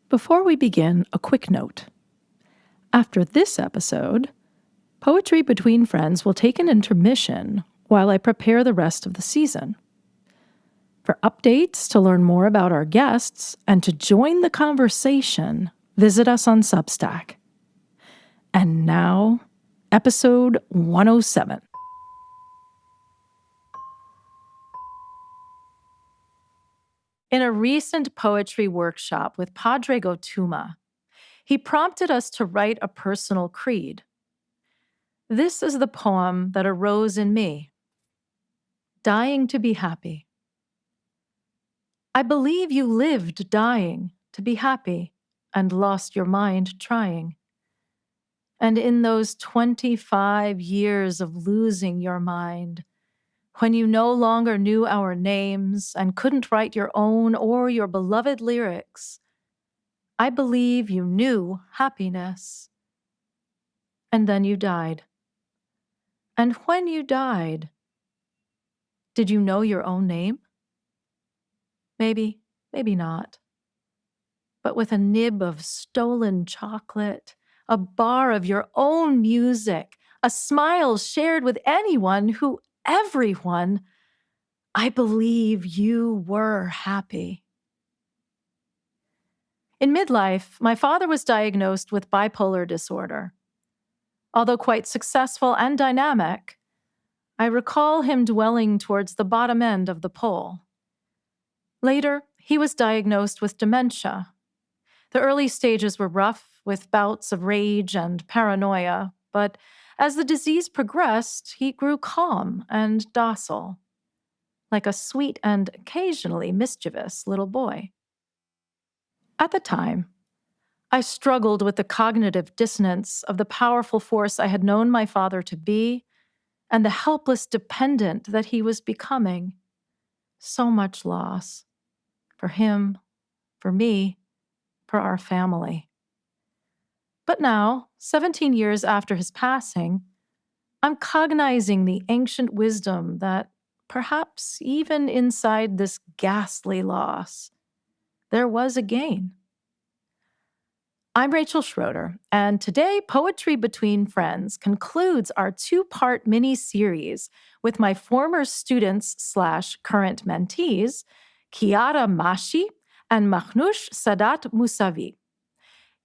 Before we begin, a quick note. After this episode, Poetry Between Friends will take an intermission while I prepare the rest of the season. For updates, to learn more about our guests, and to join the conversation, visit us on Substack. And now, episode 107. In a recent poetry workshop with Padre Gotuma, he prompted us to write a personal creed. This is the poem that arose in me. Dying to be happy. I believe you lived dying to be happy and lost your mind trying. And in those 25 years of losing your mind, when you no longer knew our names and couldn't write your own or your beloved lyrics, I believe you knew happiness. And then you died. And when you died, did you know your own name? Maybe, maybe not. But with a nib of stolen chocolate, a bar of your own music, a smile shared with everyone, I believe you were happy. In midlife, my father was diagnosed with bipolar disorder. Although quite successful and dynamic, I recall him dwelling towards the bottom end of the pole. Later, he was diagnosed with dementia. The early stages were rough, with bouts of rage and paranoia, but as the disease progressed, he grew calm and docile, like a sweet and occasionally mischievous little boy. At the time, I struggled with the cognitive dissonance of the powerful force I had known my father to be and the helpless dependent that he was becoming. So much loss. For him, for me, for our family. But now, 17 years after his passing, I'm cognizing the ancient wisdom that perhaps even inside this ghastly loss, there was a gain. I'm Rachel Schroeder, and today Poetry Between Friends concludes our two-part mini-series with my former students/current mentees, Chiara Masci and Mahnoushsadat Moossavi.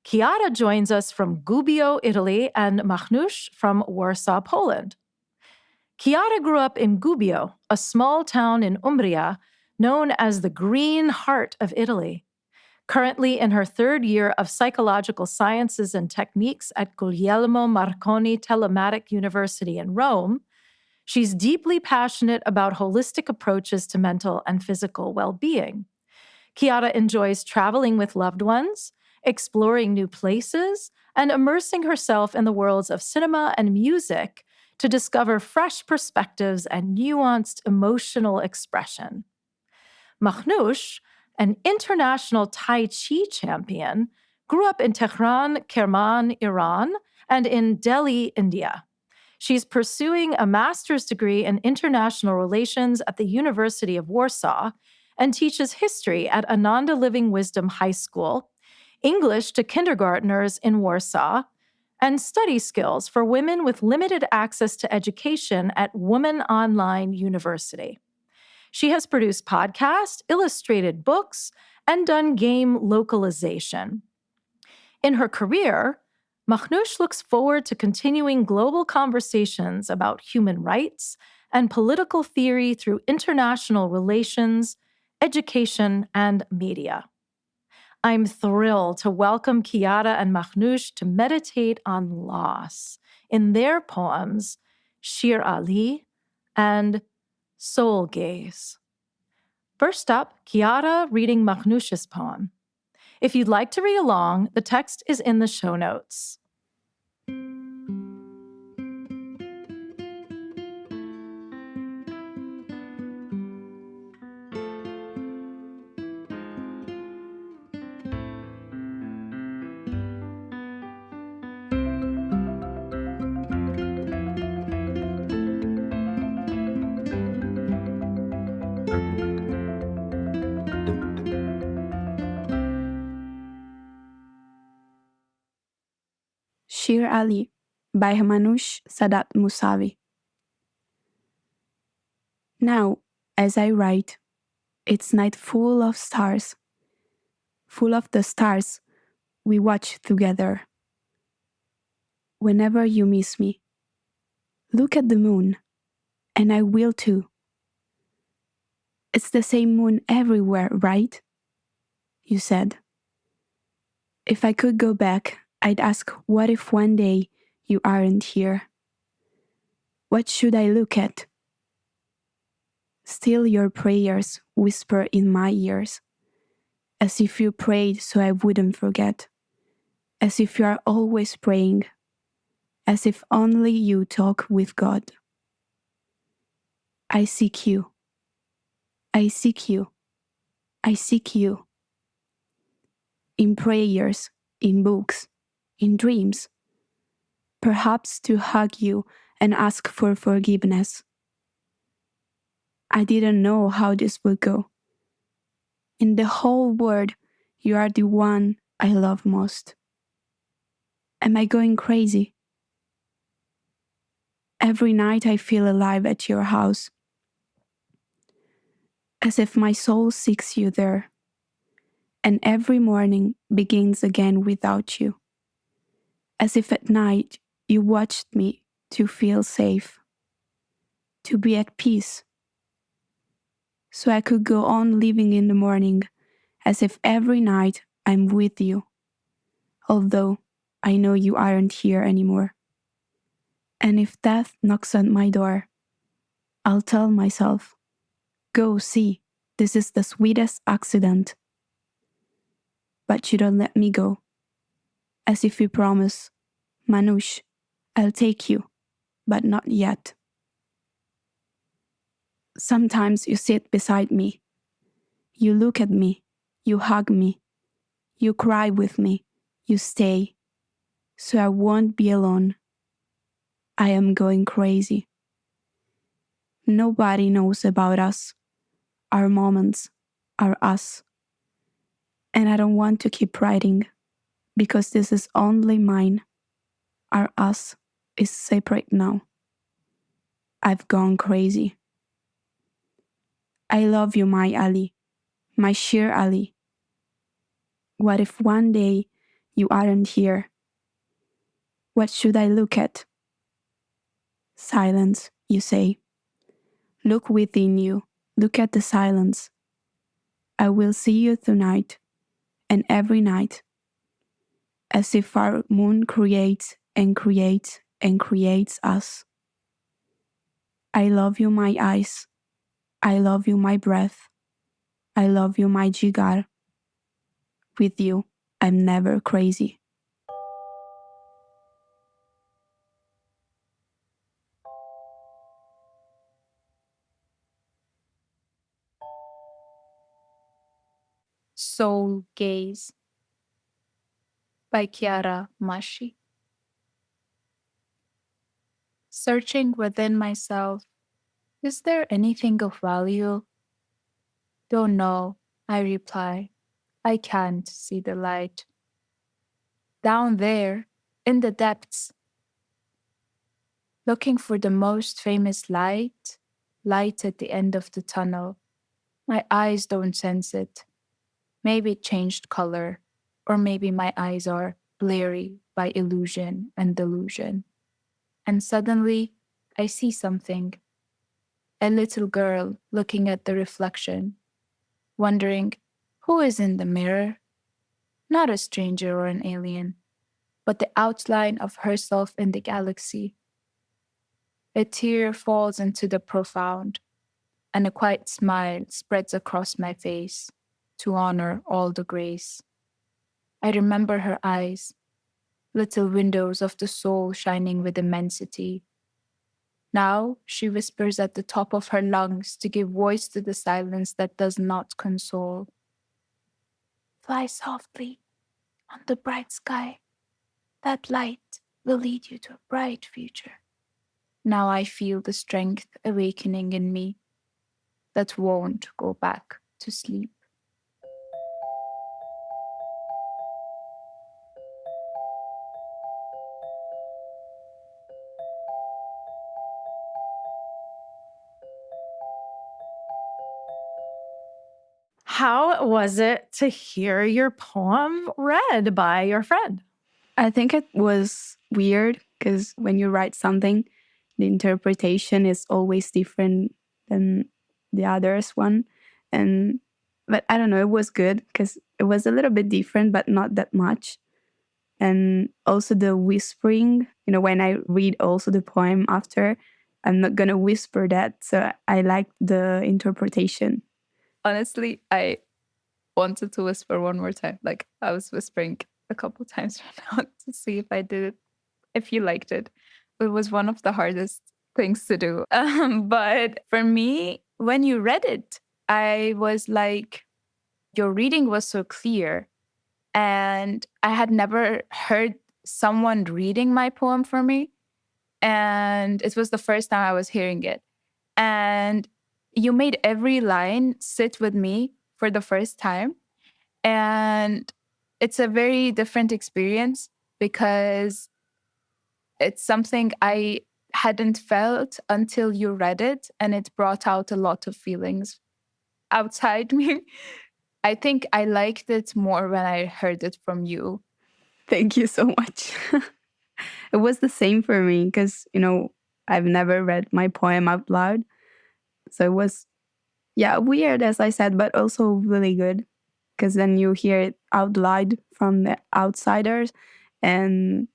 Chiara joins us from Gubbio, Italy, and Mahnoush from Warsaw, Poland. Chiara grew up in Gubbio, a small town in Umbria known as the Green Heart of Italy. Currently in her third year of psychological sciences and techniques at Guglielmo Marconi Telematic University in Rome, she's deeply passionate about holistic approaches to mental and physical well-being. Chiara enjoys traveling with loved ones, exploring new places, and immersing herself in the worlds of cinema and music to discover fresh perspectives and nuanced emotional expression. Mahnoush, an international Tai Chi champion, grew up in Tehran, Kerman, Iran, and in Delhi, India. She's pursuing a master's degree in international relations at the University of Warsaw and teaches history at Ananda Living Wisdom High School, English to kindergartners in Warsaw, and study skills for women with limited access to education at Women Online University. She has produced podcasts, illustrated books, and done game localization. In her career, Mahnoush looks forward to continuing global conversations about human rights and political theory through international relations, education, and media. I'm thrilled to welcome Chiara and Mahnoush to meditate on loss in their poems, ShirAli and Soul Gaze. First up, Chiara reading Mahnoush's poem. If you'd like to read along, the text is in the show notes. ShirAli by Mahnoushsadat Moossavi. Now, as I write, it's night full of stars, full of the stars we watch together. Whenever you miss me, look at the moon, and I will too. It's the same moon everywhere, right? You said. If I could go back, I'd ask, what if one day you aren't here? What should I look at? Still your prayers whisper in my ears, as if you prayed so I wouldn't forget, as if you are always praying, as if only you talk with God. I seek you. I seek you. I seek you. In prayers, in books, in dreams. Perhaps to hug you and ask for forgiveness. I didn't know how this would go. In the whole world, you are the one I love most. Am I going crazy? Every night I feel alive at your house, as if my soul seeks you there, and every morning begins again without you, as if at night you watched me to feel safe, to be at peace, so I could go on living in the morning, as if every night I'm with you, although I know you aren't here anymore. And if death knocks on my door, I'll tell myself, go see, this is the sweetest accident. But you don't let me go, as if you promise, Mahnoush, I'll take you, but not yet. Sometimes you sit beside me, you look at me, you hug me, you cry with me, you stay, so I won't be alone. I am going crazy. Nobody knows about us, our moments, our us. And I don't want to keep writing, because this is only mine. Our us is separate now. I've gone crazy. I love you, my Ali, my ShirAli. What if one day you aren't here? What should I look at? Silence, you say. Look within you. Look at the silence. I will see you tonight and every night, as if our moon creates and creates and creates us. I love you, my eyes. I love you, my breath. I love you, my jigar. With you, I'm never crazy. Soul Gaze by Chiara Masci. Searching within myself, is there anything of value? Don't know, I reply. I can't see the light. Down there, in the depths, looking for the most famous light, light at the end of the tunnel. My eyes don't sense it. Maybe it changed color, or maybe my eyes are blurry by illusion and delusion. And suddenly, I see something. A little girl looking at the reflection, wondering, who is in the mirror? Not a stranger or an alien, but the outline of herself in the galaxy. A tear falls into the profound, and a quiet smile spreads across my face to honor all the grace. I remember her eyes, little windows of the soul shining with immensity. Now she whispers at the top of her lungs to give voice to the silence that does not console. Fly softly on the bright sky. That light will lead you to a bright future. Now I feel the strength awakening in me that won't go back to sleep. how was it to hear your poem read by your friend? I think it was weird because when you write something, the interpretation is always different than the others one. But I don't know, it was good because it was a little bit different, but not that much. And also the whispering, when I read also the poem after, I'm not gonna whisper that. So I liked the interpretation. Honestly, I wanted to whisper one more time. Like I was whispering a couple times right now to see if you liked it. It was one of the hardest things to do. But for me, when you read it, I was like, your reading was so clear. And I had never heard someone reading my poem for me. And it was the first time I was hearing it. And you made every line sit with me for the first time. And it's a very different experience because it's something I hadn't felt until you read it. And it brought out a lot of feelings outside me. I think I liked it more when I heard it from you. Thank you so much. It was the same for me because, I've never read my poem out loud. So it was, yeah, weird, as I said, but also really good because then you hear it out loud from the outsiders and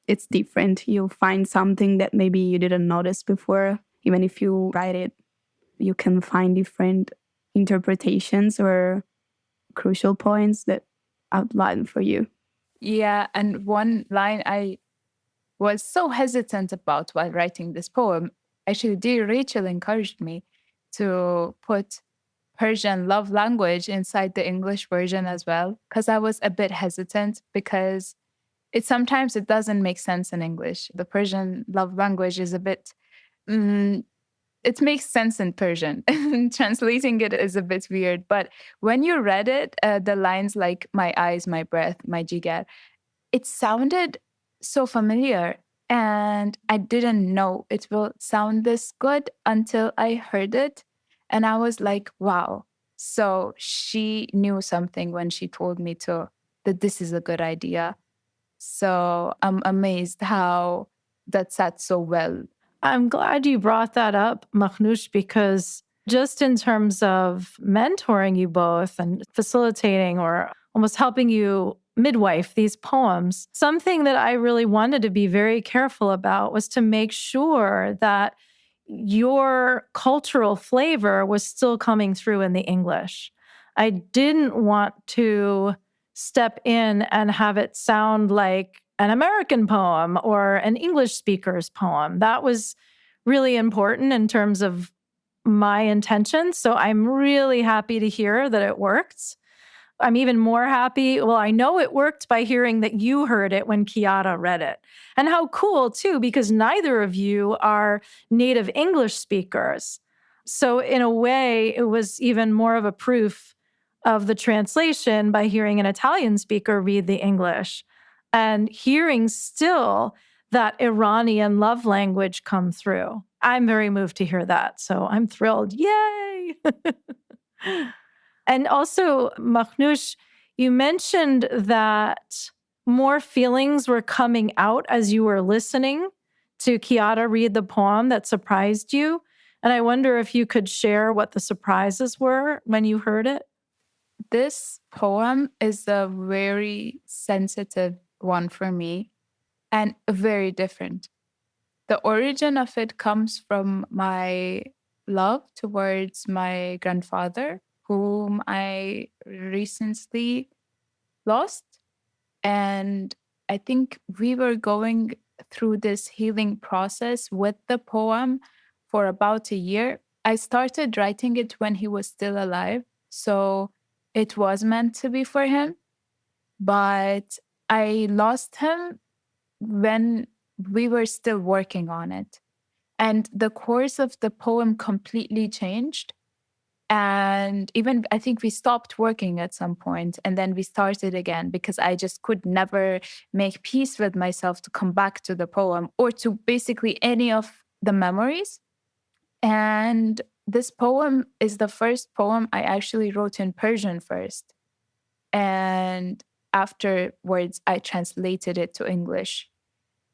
it's different. You'll find something that maybe you didn't notice before. Even if you write it, you can find different interpretations or crucial points that outline for you. Yeah, and one line I was so hesitant about while writing this poem, actually, dear Rachel encouraged me to put Persian love language inside the English version as well, because I was a bit hesitant because sometimes it doesn't make sense in English. The Persian love language is a bit, it makes sense in Persian. Translating it is a bit weird. But when you read it, the lines like my eyes, my breath, my jigar, it sounded so familiar. And I didn't know it will sound this good until I heard it. And I was like, wow. So she knew something when she told me that this is a good idea. So I'm amazed how that sat so well. I'm glad you brought that up, Mahnoush, because just in terms of mentoring you both and facilitating or almost helping you midwife these poems, something that I really wanted to be very careful about was to make sure that your cultural flavor was still coming through in the English. I didn't want to step in and have it sound like an American poem or an English speaker's poem. That was really important in terms of my intention. So I'm really happy to hear that it worked. I'm even more happy. Well, I know it worked by hearing that you heard it when Chiara read it. And how cool, too, because neither of you are native English speakers. So, in a way, it was even more of a proof of the translation by hearing an Italian speaker read the English and hearing still that Iranian love language come through. I'm very moved to hear that. So, I'm thrilled. Yay! And also, Mahnoush, you mentioned that more feelings were coming out as you were listening to Chiara read the poem that surprised you. And I wonder if you could share what the surprises were when you heard it. This poem is a very sensitive one for me and very different. The origin of it comes from my love towards my grandfather, whom I recently lost. And I think we were going through this healing process with the poem for about a year. I started writing it when he was still alive. So it was meant to be for him. But I lost him when we were still working on it. And the course of the poem completely changed. And even I think we stopped working at some point and then we started again because I just could never make peace with myself to come back to the poem or to basically any of the memories. And This poem is the first poem I actually wrote in Persian first. And afterwards, I translated it to English,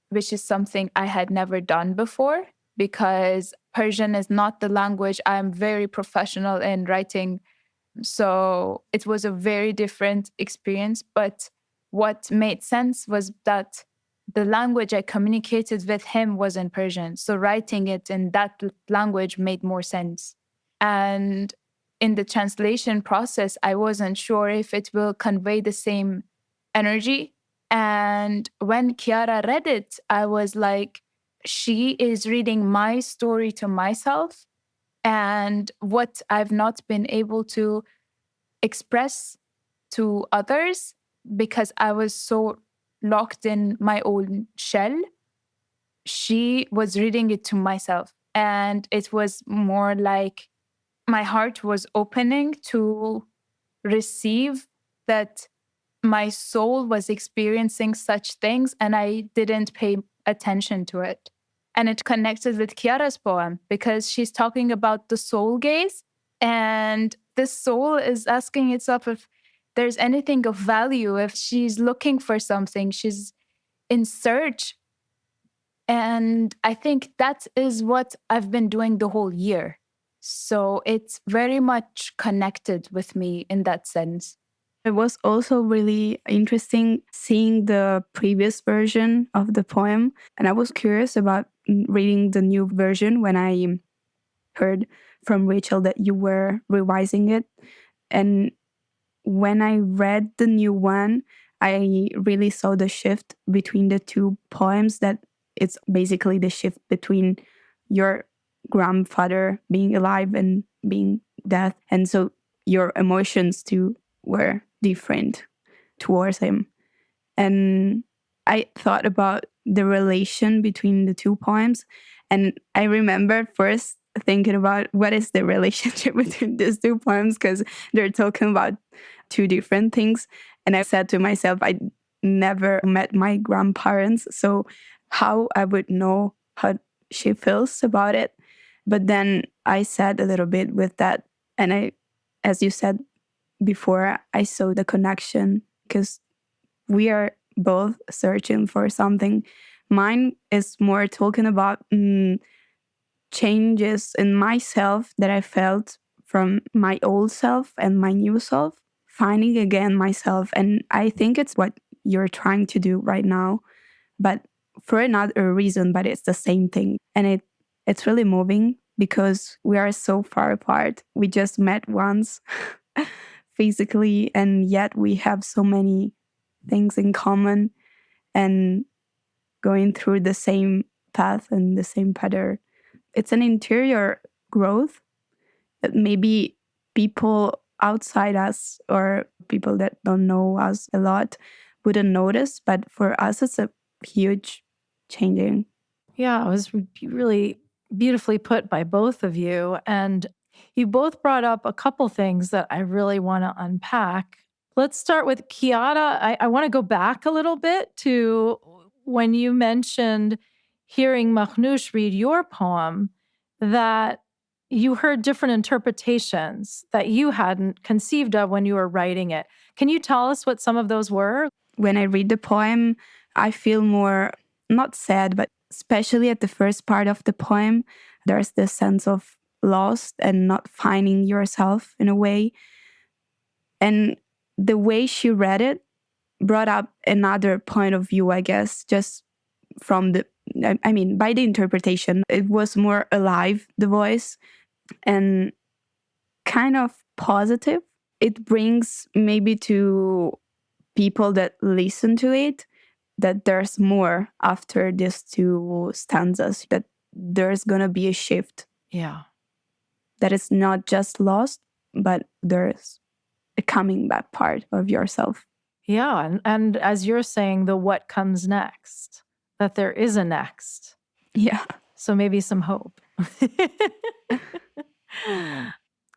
which is something I had never done before because Persian is not the language I'm very professional in writing. So it was a very different experience. But what made sense was that the language I communicated with him was in Persian. So writing it in that language made more sense. And in the translation process, I wasn't sure if it will convey the same energy. And when Chiara read it, I was like, she is reading my story to myself and what I've not been able to express to others because I was so locked in my own shell. She was reading it to myself. And it was more like my heart was opening to receive that my soul was experiencing such things and I didn't pay attention to it. And it connected with Chiara's poem because she's talking about the soul gaze. And this soul is asking itself if there's anything of value, if she's looking for something, she's in search. And I think that is what I've been doing the whole year. So it's very much connected with me in that sense. It was also really interesting seeing the previous version of the poem. And I was curious about reading the new version when I heard from Rachel that you were revising it. And when I read the new one, I really saw the shift between the two poems, that it's basically the shift between your grandfather being alive and being dead. And so your emotions too were different towards him. And I thought about the relation between the two poems. And I remember first thinking about what is the relationship between these two poems, because they're talking about two different things. And I said to myself, I never met my grandparents, so how I would know how she feels about it. But then I said a little bit with that. And I, as you said before, I saw the connection because we are both searching for something. Mine is more talking about changes in myself that I felt from my old self and my new self, finding again myself. And I think it's what you're trying to do right now, but for another reason, but it's the same thing. And it's really moving because we are so far apart. We just met once physically, and yet we have so many things in common and going through the same path and the same pattern. It's an interior growth that maybe people outside us or people that don't know us a lot wouldn't notice, but for us, it's a huge changing. Yeah, it was really beautifully put by both of you. And you both brought up a couple things that I really want to unpack. Let's start with Chiara. I want to go back a little bit to when you mentioned hearing Mahnoush read your poem, that you heard different interpretations that you hadn't conceived of when you were writing it. Can you tell us what some of those were? When I read the poem, I feel more, not sad, but especially at the first part of the poem, there's this sense of lost and not finding yourself in a way. And the way she read it brought up another point of view, I guess, just from by the interpretation. It was more alive, the voice, and kind of positive. It brings maybe to people that listen to it that there's more after these two stanzas, that there's gonna be a shift. Yeah. That it's not just lost, but there's a coming back part of yourself. Yeah. And as you're saying, the what comes next, that there is a next. Yeah. So maybe some hope.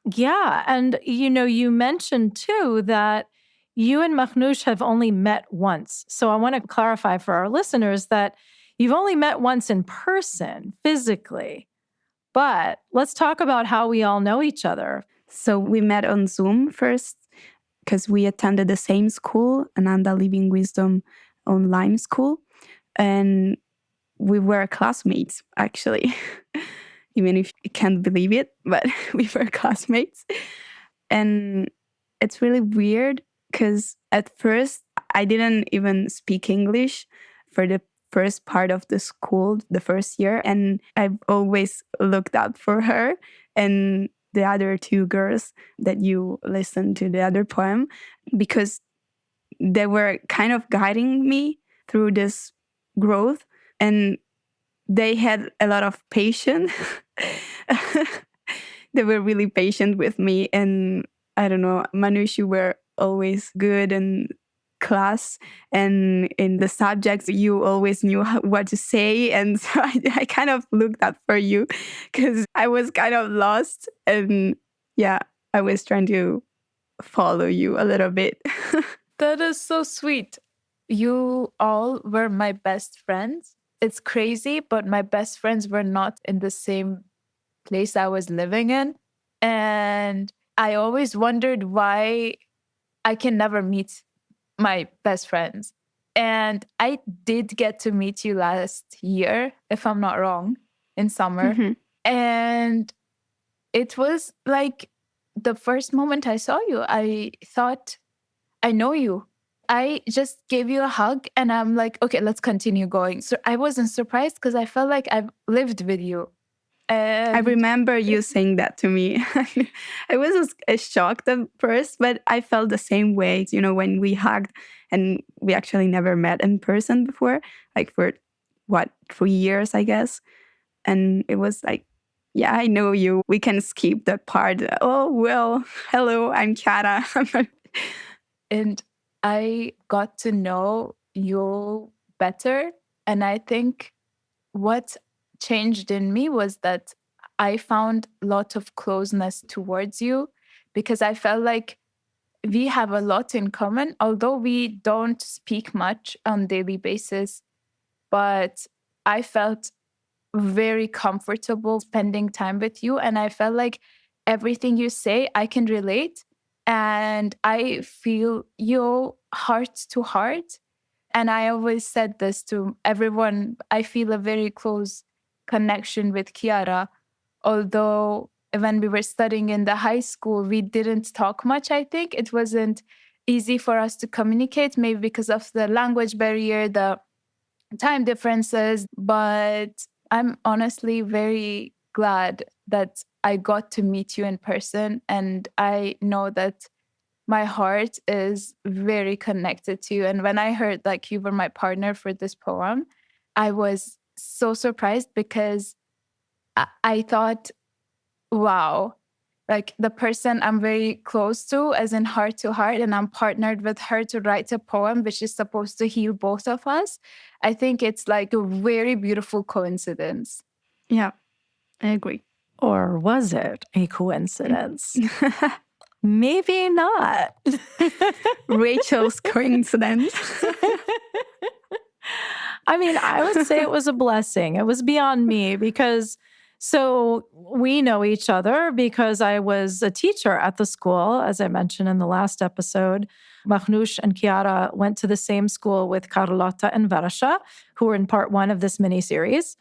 Yeah. And, you mentioned too that you and Mahnoush have only met once. So I want to clarify for our listeners that you've only met once in person, physically. But let's talk about how we all know each other. So we met on Zoom first because we attended the same school, Ananda Living Wisdom online school. And we were classmates, actually. Even if you can't believe it, but we were classmates. And it's really weird because at first I didn't even speak English for the first part of the school, the first year. And I've always looked up for her and the other two girls that you listened to the other poem, because they were kind of guiding me through this growth. And they had a lot of patience. They were really patient with me. And I don't know, Mahnoush, you were always good in class and in the subjects. You always knew what to say. And so I kind of looked up for you because I was kind of lost. And yeah, I was trying to follow you a little bit. That is so sweet. You all were my best friends. It's crazy, but my best friends were not in the same place I was living in. And I always wondered why I can never meet my best friends. And I did get to meet you last year, if I'm not wrong, in summer. Mhm. And it was like the first moment I saw you, I thought, I know you. I just gave you a hug and I'm like, okay, let's continue going. So I wasn't surprised because I felt like I've lived with you. I And remember you saying that to me. I was shocked at first, but I felt the same way, when we hugged, and we actually never met in person before, like for 3 years, I guess. And it was like, yeah, I know you. We can skip that part. Oh, well, hello, I'm Chiara. and I got to know you better. And I think what changed in me was that I found a lot of closeness towards you because I felt like we have a lot in common, although we don't speak much on daily basis. But I felt very comfortable spending time with you. And I felt like everything you say, I can relate. And I feel you heart to heart. And I always said this to everyone. I feel a very close connection with Chiara. Although when we were studying in the high school, we didn't talk much, I think. It wasn't easy for us to communicate, maybe because of the language barrier, the time differences. But I'm honestly very glad that I got to meet you in person. And I know that my heart is very connected to you. And when I heard like you were my partner for this poem, I was so surprised because I thought, wow, like the person I'm very close to, as in heart to heart, and I'm partnered with her to write a poem which is supposed to heal both of us. I think it's like a very beautiful coincidence. Yeah, I agree. Or was it a coincidence? Maybe not. Rachel's coincidence. I mean, I would say it was a blessing. It was beyond me because we know each other because I was a teacher at the school, as I mentioned in the last episode. Mahnoush and Chiara went to the same school with Carlotta and Varsha, who were in part one of this mini-series.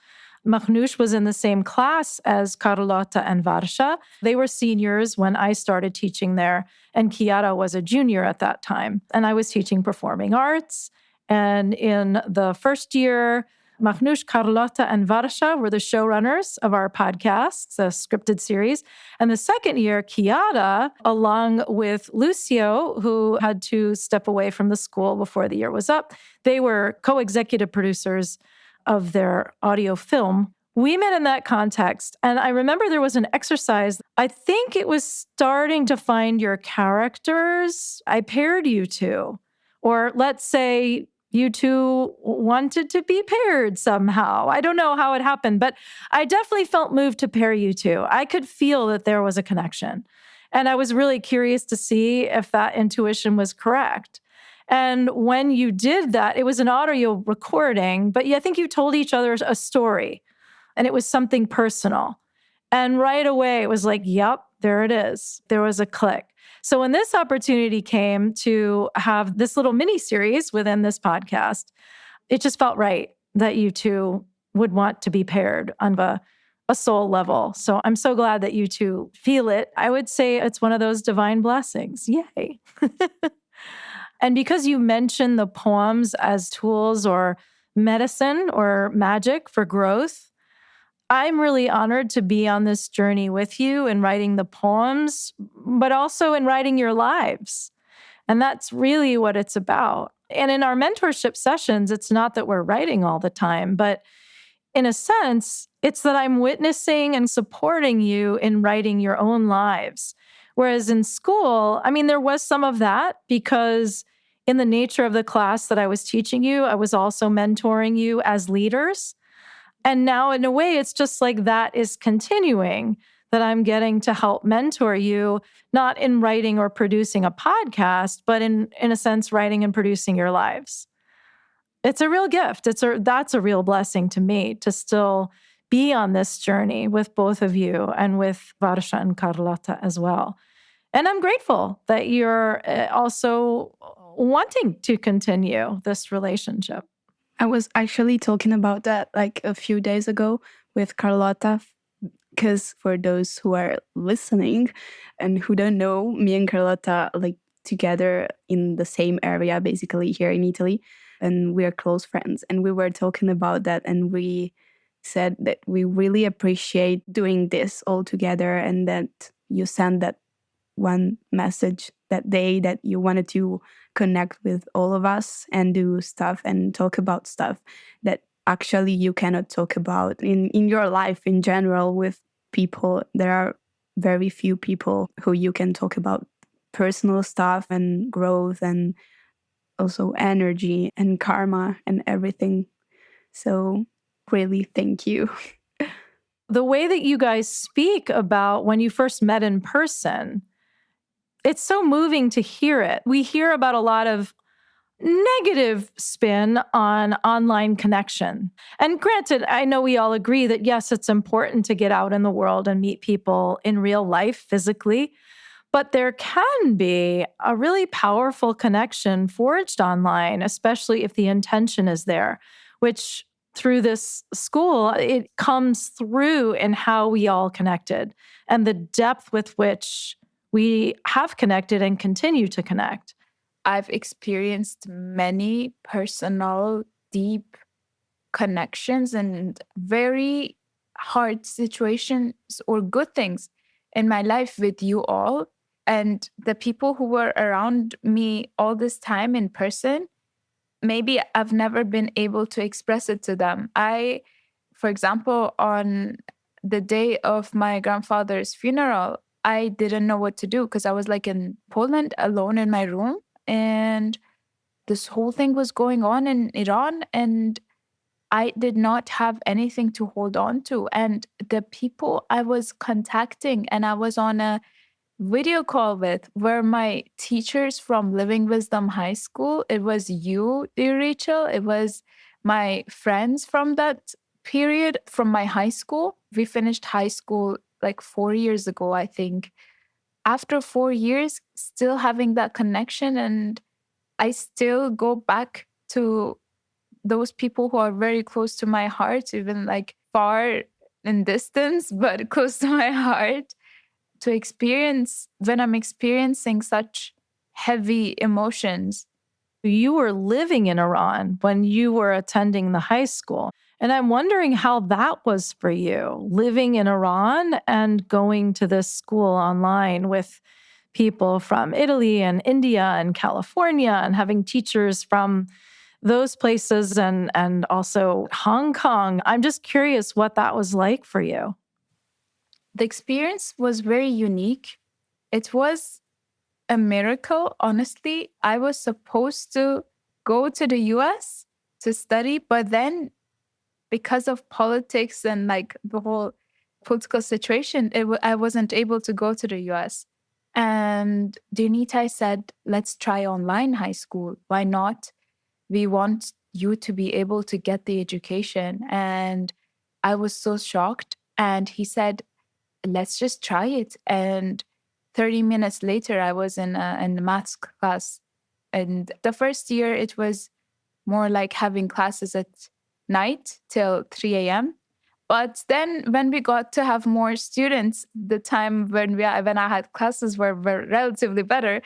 Mahnoush was in the same class as Carlotta and Varsha. They were seniors when I started teaching there, and Chiara was a junior at that time. And I was teaching performing arts. And in the first year, Mahnoush, Carlotta, and Varsha were the showrunners of our podcasts, a scripted series. And the second year, Chiara, along with Lucio, who had to step away from the school before the year was up, they were co-executive producers of their audio film. We met in that context. And I remember there was an exercise. I think it was starting to find your characters. I paired you two. Or let's say you two wanted to be paired somehow. I don't know how it happened, but I definitely felt moved to pair you two. I could feel that there was a connection. And I was really curious to see if that intuition was correct. And when you did that, it was an audio recording, but I think you told each other a story, and it was something personal. And right away, it was like, yep, there it is. There was a click. So when this opportunity came to have this little mini series within this podcast, it just felt right that you two would want to be paired on a soul level. So I'm so glad that you two feel it. I would say it's one of those divine blessings. Yay. And because you mentioned the poems as tools or medicine or magic for growth, I'm really honored to be on this journey with you in writing the poems, but also in writing your lives. And that's really what it's about. And in our mentorship sessions, it's not that we're writing all the time, but in a sense, it's that I'm witnessing and supporting you in writing your own lives. Whereas in school, I mean, there was some of that because in the nature of the class that I was teaching you, I was also mentoring you as leaders. And now, in a way, it's just like that is continuing, that I'm getting to help mentor you, not in writing or producing a podcast, but in a sense, writing and producing your lives. It's a real gift. That's a real blessing to me to still be on this journey with both of you and with Varsha and Carlotta as well. And I'm grateful that you're also wanting to continue this relationship. I was actually talking about that like a few days ago with Carlotta, because for those who are listening and who don't know, me and Carlotta like together in the same area, basically here in Italy, and we are close friends. And we were talking about that, and we said that we really appreciate doing this all together, and that you sent that one message that day that you wanted to connect with all of us and do stuff and talk about stuff that actually you cannot talk about in your life in general with people. There are very few people who you can talk about personal stuff and growth and also energy and karma and everything. So really thank you. The way that you guys speak about when you first met in person, it's so moving to hear it. We hear about a lot of negative spin on online connection. And granted, I know we all agree that yes, it's important to get out in the world and meet people in real life physically, but there can be a really powerful connection forged online, especially if the intention is there, which through this school, it comes through in how we all connected and the depth with which we have connected and continue to connect. I've experienced many personal, deep connections and very hard situations or good things in my life with you all. And the people who were around me all this time in person, maybe I've never been able to express it to them. For example, on the day of my grandfather's funeral, I didn't know what to do because I was like in Poland alone in my room. And this whole thing was going on in Iran, and I did not have anything to hold on to. And the people I was contacting and I was on a video call with were my teachers from Living Wisdom High School. It was you, dear Rachel. It was my friends from that period from my high school. We finished high school like 4 years ago, I think. After 4 years, still having that connection, and I still go back to those people who are very close to my heart, even like far in distance, but close to my heart, to experience when I'm experiencing such heavy emotions. You were living in Iran when you were attending the high school. And I'm wondering how that was for you, living in Iran and going to this school online with people from Italy and India and California and having teachers from those places and also Hong Kong. I'm just curious what that was like for you. The experience was very unique. It was a miracle, honestly. I was supposed to go to the US to study, but then because of politics and like the whole political situation, I wasn't able to go to the US. And Dunitai said, let's try online high school. Why not? We want you to be able to get the education. And I was so shocked. And he said, let's just try it. And 30 minutes later, I was in a maths class. And the first year, it was more like having classes at night till 3 a.m. But then when we got to have more students, the time when I had classes were relatively better.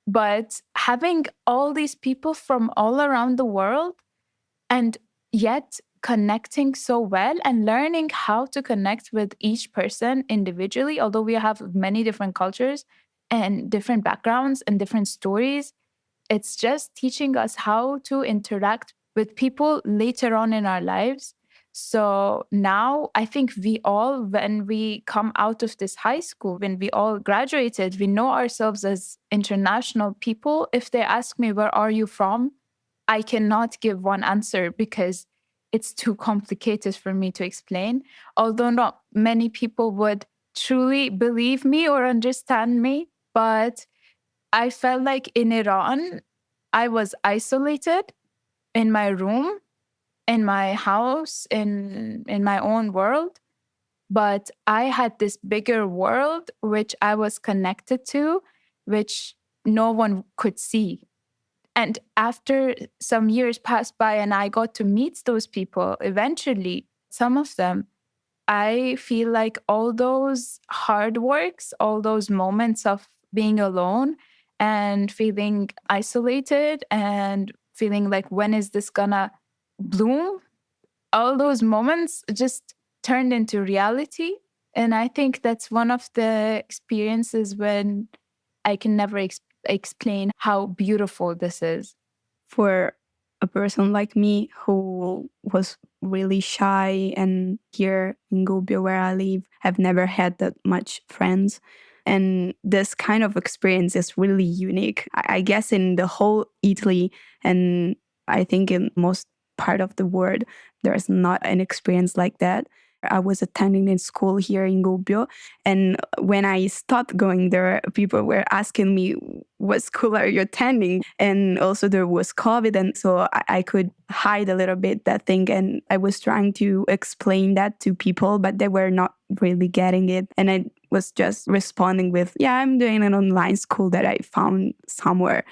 But having all these people from all around the world and yet connecting so well and learning how to connect with each person individually, although we have many different cultures and different backgrounds and different stories, it's just teaching us how to interact with people later on in our lives. So now I think we all, when we come out of this high school, when we all graduated, we know ourselves as international people. If they ask me, where are you from? I cannot give one answer because it's too complicated for me to explain. Although not many people would truly believe me or understand me, but I felt like in Iran, I was isolated in my room, in my house, in my own world. But I had this bigger world which I was connected to, which no one could see. And after some years passed by and I got to meet those people, eventually, some of them, I feel like all those hard works, all those moments of being alone and feeling isolated and feeling like, when is this gonna bloom? All those moments just turned into reality. And I think that's one of the experiences when I can never explain how beautiful this is. For a person like me who was really shy, and here in Gubbio where I live, I've never had that much friends. And this kind of experience is really unique. I guess in the whole Italy, and I think in most part of the world, there's not an experience like that. I was attending in school here in Gubbio, and when I stopped going there, people were asking me, what school are you attending? And also there was COVID, and so I could hide a little bit that thing, and I was trying to explain that to people, but they were not really getting it. And I was just responding with, yeah, I'm doing an online school that I found somewhere.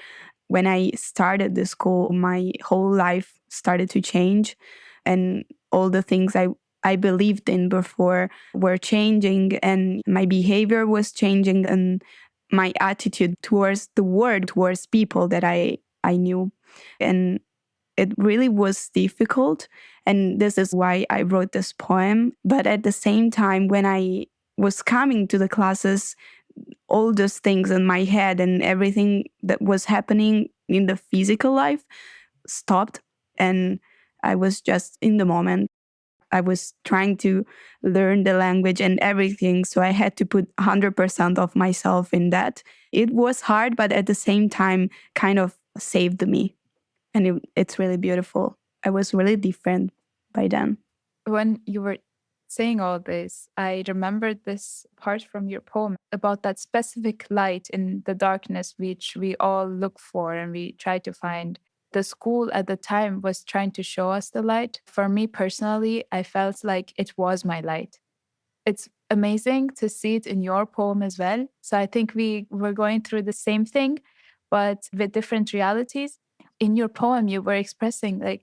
When I started the school, my whole life started to change, and all the things I believed in before were changing, and my behavior was changing, and my attitude towards the world, towards people that I knew. And it really was difficult. And this is why I wrote this poem. But at the same time, when I was coming to the classes, all those things in my head and everything that was happening in the physical life stopped. And I was just in the moment. I was trying to learn the language and everything. So I had to put 100% of myself in that. It was hard, but at the same time, kind of saved me. And it's really beautiful. I was really different by then. When you were saying all this, I remembered this part from your poem about that specific light in the darkness, which we all look for and we try to find. The school at the time was trying to show us the light. For me personally, I felt like it was my light. It's amazing to see it in your poem as well. So I think we were going through the same thing, but with different realities. In your poem, you were expressing like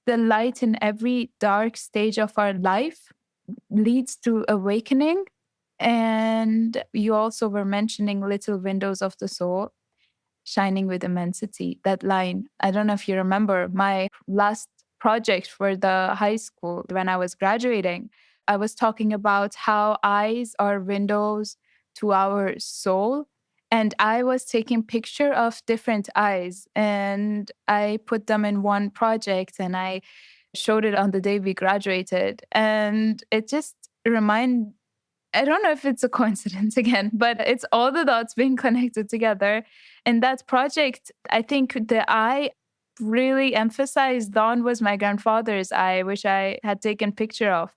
the light in every dark stage of our life leads to awakening. And you also were mentioning little windows of the soul shining with immensity. That line, I don't know if you remember my last project for the high school when I was graduating. I was talking about how eyes are windows to our soul. And I was taking picture of different eyes and I put them in one project and I showed it on the day we graduated. And it just remind I don't know if it's a coincidence again, but it's all the dots being connected together. And that project, I think the eye really emphasized on was my grandfather's eye, which I had taken picture of.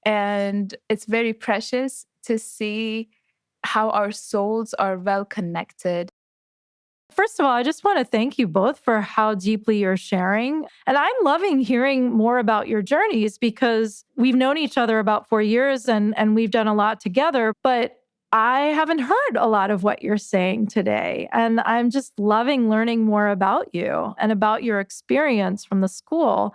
And it's very precious to see how our souls are well connected. First of all, I just want to thank you both for how deeply you're sharing. And I'm loving hearing more about your journeys because we've known each other about 4 years and we've done a lot together. But I haven't heard a lot of what you're saying today. And I'm just loving learning more about you and about your experience from the school.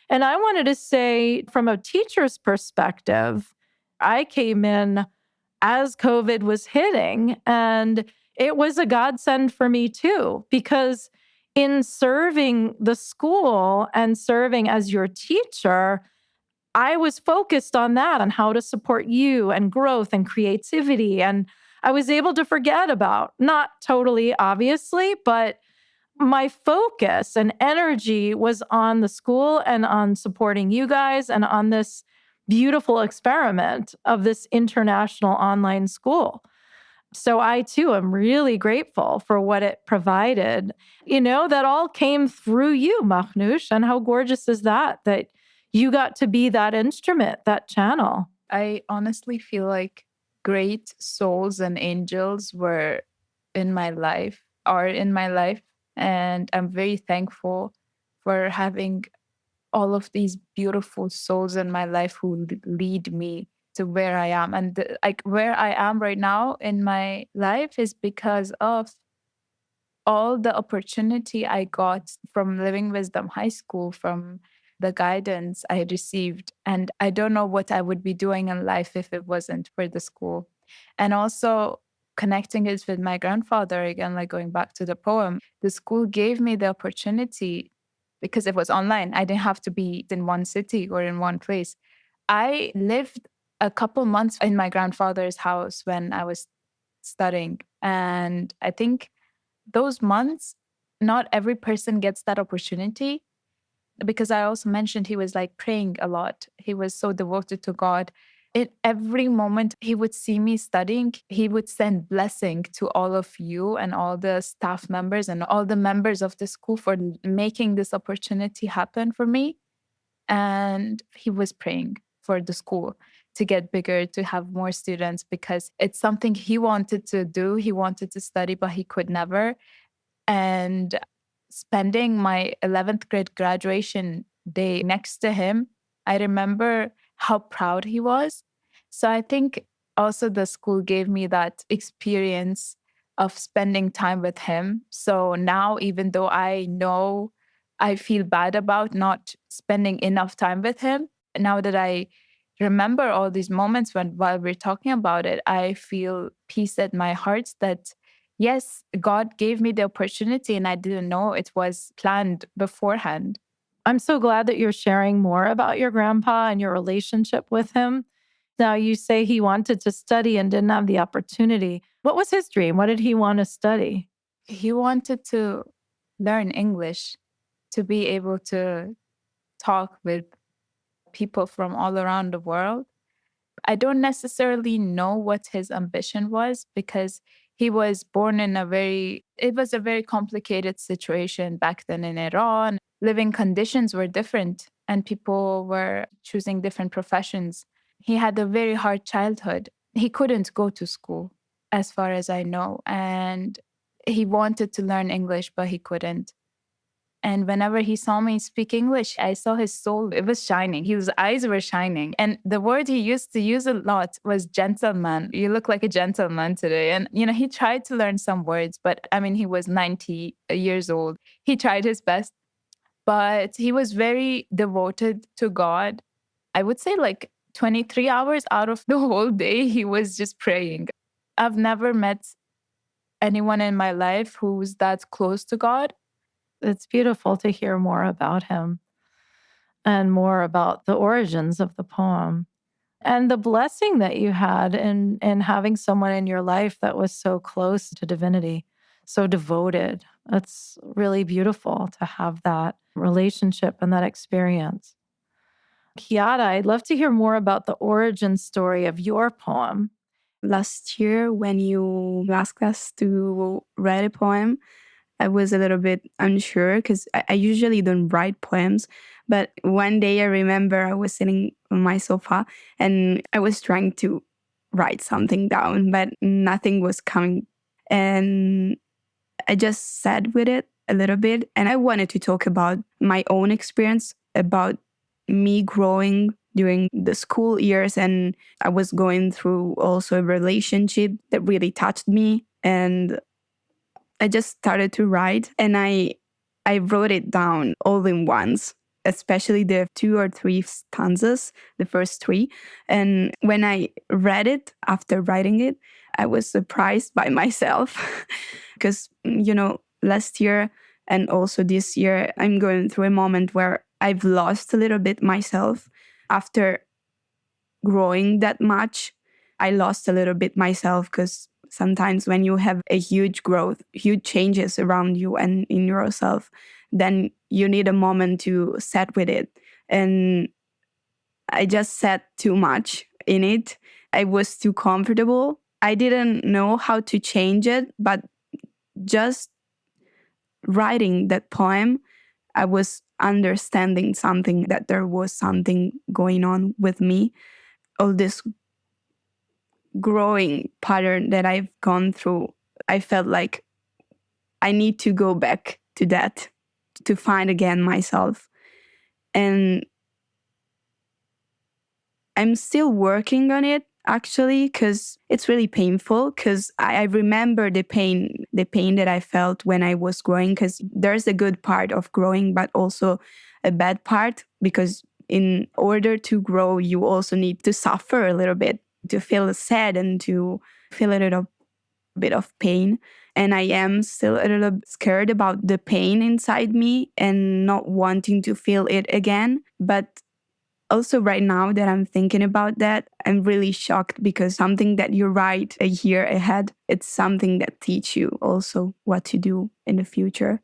And I wanted to say, from a teacher's perspective, I came in as COVID was hitting. And it was a godsend for me too, because in serving the school and serving as your teacher, I was focused on that, on how to support you and growth and creativity. And I was able to forget about, not totally, obviously, but my focus and energy was on the school and on supporting you guys and on this beautiful experiment of this international online school. So I too am really grateful for what it provided. That all came through you, Mahnoush. And how gorgeous is that you got to be that instrument, that channel? I honestly feel like great souls and angels are in my life. And I'm very thankful for having all of these beautiful souls in my life who lead me to where I am. And where I am right now in my life is because of all the opportunity I got from Living Wisdom High School, from the guidance I received. And I don't know what I would be doing in life if it wasn't for the school. And also connecting it with my grandfather again, like going back to the poem, the school gave me the opportunity because it was online. I didn't have to be in one city or in one place. I lived a couple months in my grandfather's house when I was studying. And I think those months, not every person gets that opportunity, because I also mentioned he was like praying a lot. He was so devoted to God. In every moment he would see me studying, he would send blessing to all of you and all the staff members and all the members of the school for making this opportunity happen for me. And he was praying for the school to get bigger, to have more students, because it's something he wanted to do. He wanted to study, but he could never. And spending my 11th grade graduation day next to him, I remember how proud he was. So I think also the school gave me that experience of spending time with him. So now, even though I know I feel bad about not spending enough time with him, now that I remember all these moments while we're talking about it, I feel peace at my heart that yes, God gave me the opportunity and I didn't know it was planned beforehand. I'm so glad that you're sharing more about your grandpa and your relationship with him. Now, you say he wanted to study and didn't have the opportunity. What was his dream? What did he want to study? He wanted to learn English, to be able to talk with people from all around the world. I don't necessarily know what his ambition was, because he was born in it was a very complicated situation back then in Iran. Living conditions were different and people were choosing different professions. He had a very hard childhood. He couldn't go to school, as far as I know. And he wanted to learn English, but he couldn't. And whenever he saw me speak English, I saw his soul. It was shining. His eyes were shining. And the word he used to use a lot was gentleman. You look like a gentleman today. And, he tried to learn some words, but I mean, he was 90 years old. He tried his best, but he was very devoted to God. I would say like 23 hours out of the whole day, he was just praying. I've never met anyone in my life who's that close to God. It's beautiful to hear more about him and more about the origins of the poem and the blessing that you had in having someone in your life that was so close to divinity, so devoted. It's really beautiful to have that relationship and that experience. Chiara, I'd love to hear more about the origin story of your poem. Last year, when you asked us to write a poem, I was a little bit unsure because I usually don't write poems. But one day I remember I was sitting on my sofa and I was trying to write something down, but nothing was coming. And I just sat with it a little bit, and I wanted to talk about my own experience, about me growing during the school years. And I was going through also a relationship that really touched me. And I just started to write, and I wrote it down all in once, especially the 2 or 3 stanzas, the first 3. And when I read it after writing it, I was surprised by myself because, last year and also this year, I'm going through a moment where I've lost a little bit myself. After growing that much, I lost a little bit myself because sometimes when you have a huge growth, huge changes around you and in yourself, then you need a moment to sit with it. And I just sat too much in it. I was too comfortable. I didn't know how to change it, but just writing that poem, I was understanding something, that there was something going on with me. All this growing pattern that I've gone through, I felt like I need to go back to that to find again myself. And I'm still working on it, actually, because it's really painful, because I remember the pain that I felt when I was growing, because there's a good part of growing, but also a bad part, because in order to grow, you also need to suffer a little bit, to feel sad and to feel a little bit of pain. And I am still a little scared about the pain inside me and not wanting to feel it again. But also right now that I'm thinking about that, I'm really shocked, because something that you write a year ahead, it's something that teach you also what to do in the future.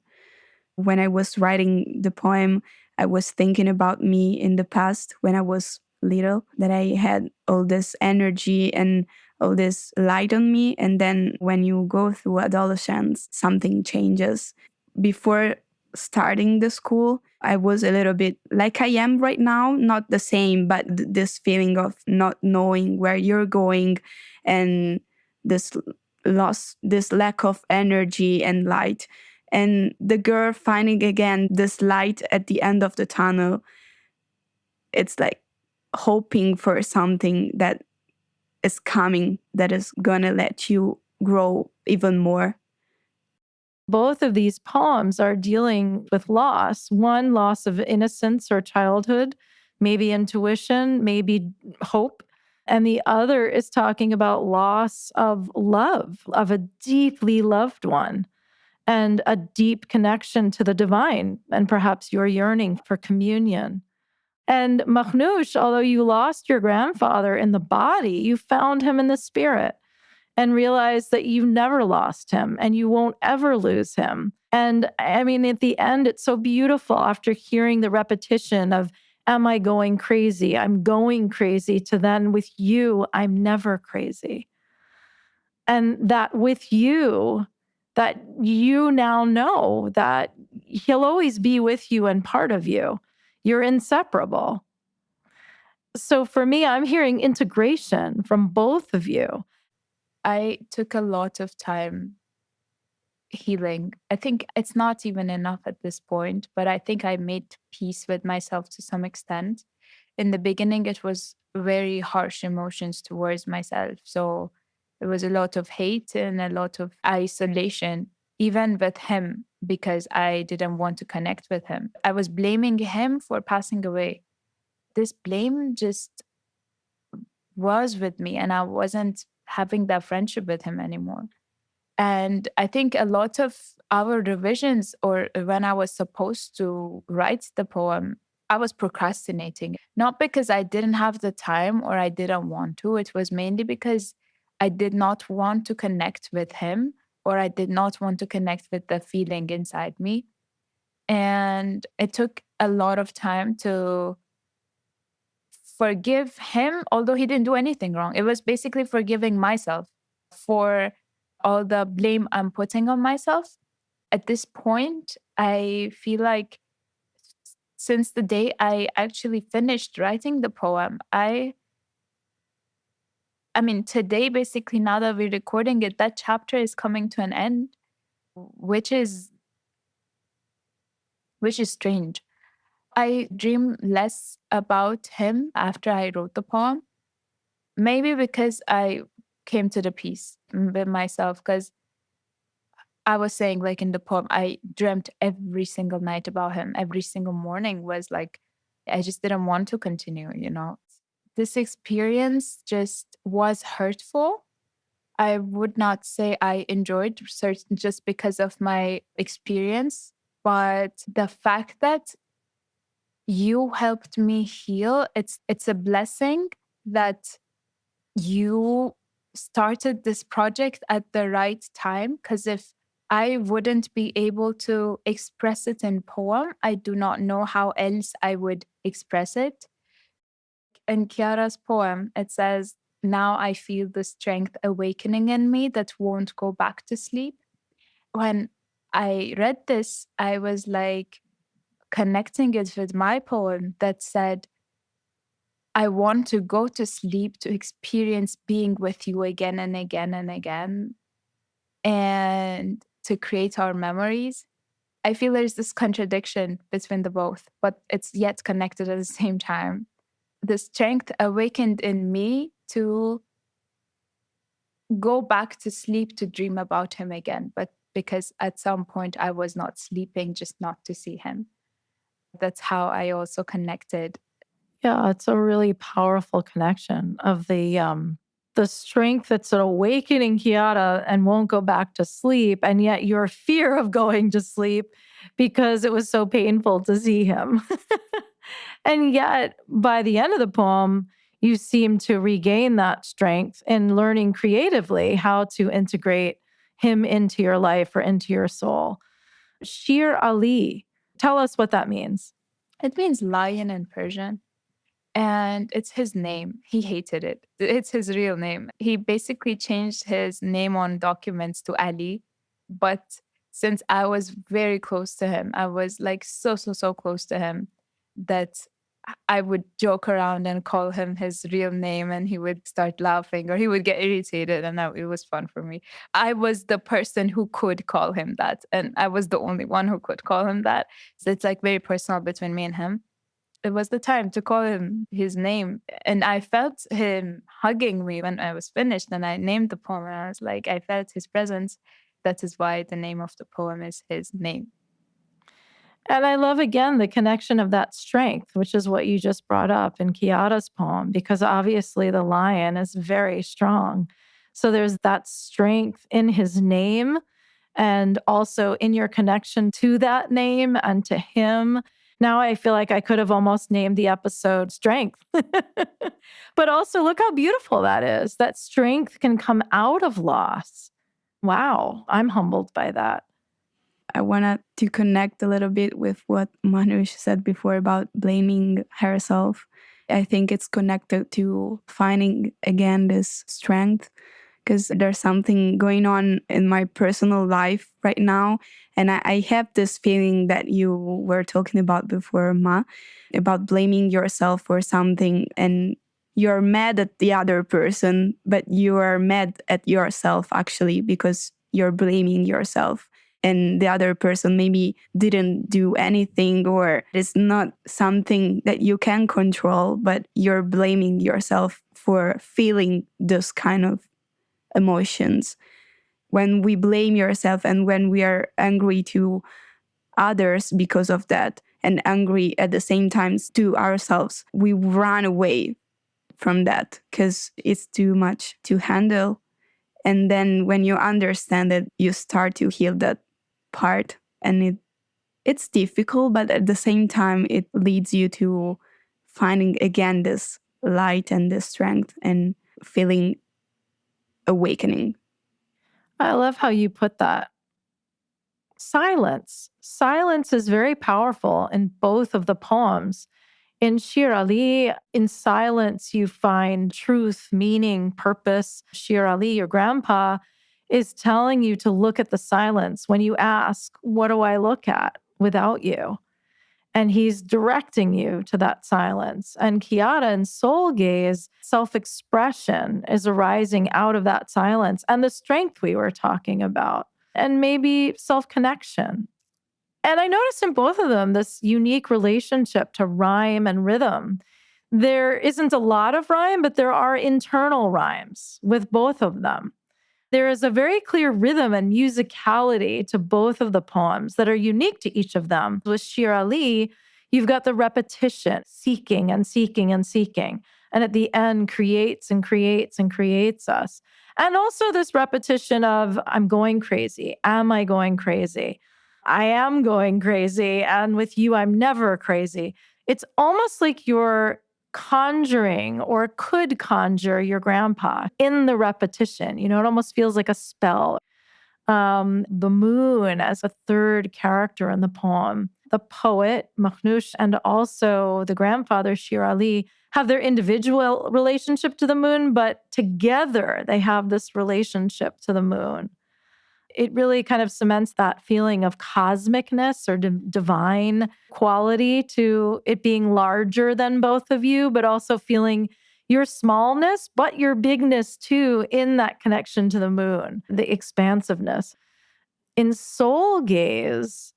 When I was writing the poem, I was thinking about me in the past when I was little, that I had all this energy and all this light on me. And then when you go through adolescence, something changes. Before starting the school, I was a little bit like I am right now, not the same, but this feeling of not knowing where you're going, and this loss, this lack of energy and light. And the girl finding again this light at the end of the tunnel, it's like hoping for something that is coming, that is gonna let you grow even more. Both of these poems are dealing with loss. One, loss of innocence or childhood, maybe intuition, maybe hope. And the other is talking about loss of love, of a deeply loved one, and a deep connection to the divine, and perhaps your yearning for communion. And Mahnoush, although you lost your grandfather in the body, you found him in the spirit and realized that you never lost him and you won't ever lose him. And I mean, at the end, it's so beautiful after hearing the repetition of, am I going crazy? I'm going crazy, to then with you, I'm never crazy. And that with you, that you now know that he'll always be with you and part of you. You're inseparable. So for me, I'm hearing integration from both of you. I took a lot of time healing. I think it's not even enough at this point, but I think I made peace with myself to some extent. In the beginning, it was very harsh emotions towards myself. So there was a lot of hate and a lot of isolation, even with him, because I didn't want to connect with him. I was blaming him for passing away. This blame just was with me, and I wasn't having that friendship with him anymore. And I think a lot of our revisions, or when I was supposed to write the poem, I was procrastinating. Not because I didn't have the time or I didn't want to. It was mainly because I did not want to connect with him, or I did not want to connect with the feeling inside me. And it took a lot of time to forgive him, although he didn't do anything wrong. It was basically forgiving myself for all the blame I'm putting on myself. At this point, I feel like since the day I actually finished writing the poem, I mean, today, basically, now that we're recording it, that chapter is coming to an end. which is strange. I dream less about him after I wrote the poem. Maybe because I came to the peace with myself, because I was saying, like in the poem, I dreamt every single night about him. Every single morning was like, I just didn't want to continue, you know? This experience just was hurtful. I would not say I enjoyed research just because of my experience, but the fact that you helped me heal, it's a blessing that you started this project at the right time, because if I wouldn't be able to express it in poem, I do not know how else I would express it. In Chiara's poem, it says, "Now I feel the strength awakening in me that won't go back to sleep." When I read this, I was like connecting it with my poem that said, I want to go to sleep to experience being with you again and again and again, and to create our memories. I feel there's this contradiction between the both, but it's yet connected at the same time. The strength awakened in me to go back to sleep to dream about him again, but because at some point I was not sleeping just not to see him. That's how I also connected. Yeah, it's a really powerful connection of the strength that's awakening Chiara and won't go back to sleep, and yet your fear of going to sleep because it was so painful to see him. And yet, by the end of the poem, you seem to regain that strength in learning creatively how to integrate him into your life or into your soul. ShirAli, tell us what that means. It means lion in Persian. And it's his name. He hated it. It's his real name. He basically changed his name on documents to Ali. But since I was very close to him, I was like so close to him that I would joke around and call him his real name, and he would start laughing or he would get irritated. And it was fun for me. I was the person who could call him that. And I was the only one who could call him that. So it's like very personal between me and him. It was the time to call him his name. And I felt him hugging me when I was finished. And I named the poem. And I was like, I felt his presence. That is why the name of the poem is his name. And I love again the connection of that strength, which is what you just brought up in Chiara's poem, because obviously the lion is very strong. So there's that strength in his name and also in your connection to that name and to him. Now I feel like I could have almost named the episode Strength. But also, look how beautiful that is. That strength can come out of loss. Wow, I'm humbled by that. I wanted to connect a little bit with what Mahnoush said before about blaming herself. I think it's connected to finding again this strength, because there's something going on in my personal life right now. And I have this feeling that you were talking about before, Ma, about blaming yourself for something, and you're mad at the other person, but you are mad at yourself actually because you're blaming yourself. And the other person maybe didn't do anything, or it's not something that you can control, but you're blaming yourself for feeling those kind of emotions. When we blame yourself and when we are angry to others because of that, and angry at the same time to ourselves, we run away from that because it's too much to handle. And then when you understand it, you start to heal that part, and it's difficult, but at the same time it leads you to finding again this light and this strength and feeling awakening. I love how you put that. Silence. Silence is very powerful in both of the poems. In ShirAli, in silence, you find truth, meaning, purpose. ShirAli, your grandpa, is telling you to look at the silence when you ask, what do I look at without you? And he's directing you to that silence. And Chiara and soul gaze, self-expression is arising out of that silence and the strength we were talking about. and maybe self-connection. And I noticed in both of them this unique relationship to rhyme and rhythm. There isn't a lot of rhyme, but there are internal rhymes with both of them. There is a very clear rhythm and musicality to both of the poems that are unique to each of them. With ShirAli, you've got the repetition, seeking and seeking and seeking. And at the end, creates and creates and creates us. And also this repetition of, I'm going crazy. Am I going crazy? I am going crazy. And with you, I'm never crazy. It's almost like you're conjuring or could conjure your grandpa in the repetition. It almost feels like a spell. The moon as a third character in the poem. The poet, Mahnoush, and also the grandfather, ShirAli, have their individual relationship to the moon, but together they have this relationship to the moon. It really kind of cements that feeling of cosmicness or divine quality to it being larger than both of you, but also feeling your smallness, but your bigness too in that connection to the moon, the expansiveness. In Soul Gaze,